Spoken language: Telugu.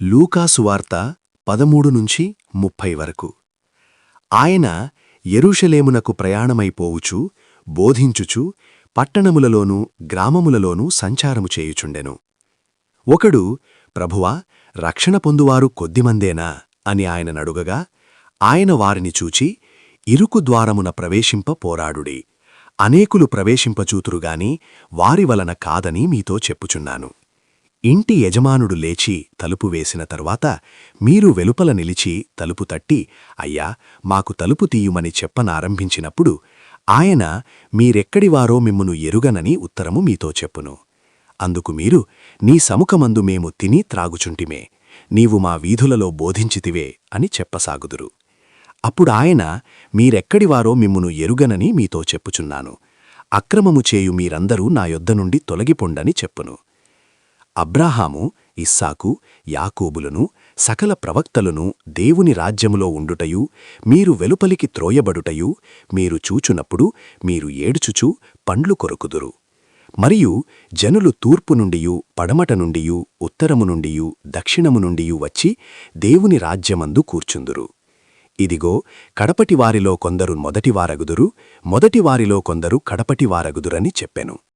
లూకా సువార్త 13-30 వరకు. ఆయన యెరూషలేమునకు ప్రయాణమైపోవుచు బోధించుచు పట్టణములలోనూ గ్రామములలోనూ సంచారము చేయుచుండెను. ఒకడు, ప్రభువా, రక్షణ పొందువారు కొద్దిమందేనా అని ఆయననడుగగా, ఆయన వారిని చూచి, ఇరుకు ద్వారమున ప్రవేశింప పోరాడుడి. అనేకులు ప్రవేశింపచూతురుగాని వారి వలన కాదని మీతో చెప్పుచున్నాను. ఇంటి యజమానుడు లేచి తలుపు వేసిన తరువాత మీరు వెలుపల నిలిచి తలుపు తట్టి, అయ్యా, మాకు తలుపు తీయుమని చెప్పనారంభించినప్పుడు ఆయన మీరెక్కడివారో మిమ్మును ఎరుగనని ఉత్తరము మీతో చెప్పును. అందుకు మీరు, నీ సముఖమందు మేము తిని త్రాగుచుంటిమే, నీవు మా వీధులలో బోధించితివే అని చెప్పసాగుదురు. అప్పుడాయన మీరెక్కడివారో మిమ్మును ఎరుగనని మీతో చెప్పుచున్నాను, అక్రమము చేయు మీరందరూ నా యొద్ద నుండి తొలగిపొండని చెప్పును. అబ్రాహాము, ఇస్సాకు, యాకోబులను సకల ప్రవక్తలను దేవుని రాజ్యములో ఉండుటయు మీరు వెలుపలికి త్రోయబడుటయు మీరు చూచునప్పుడు మీరు ఏడుచుచు పండ్లు కొరుకుదురు. మరియు జనులు తూర్పు నుండియు పడమట నుండియు ఉత్తరము నుండియు దక్షిణము నుండియు వచ్చి దేవుని రాజ్యమందు కూర్చుందురు. ఇదిగో, కడపటివారిలో కొందరు మొదటివారగుదురు, మొదటివారిలో కొందరు కడపటివారగుదురని చెప్పెను.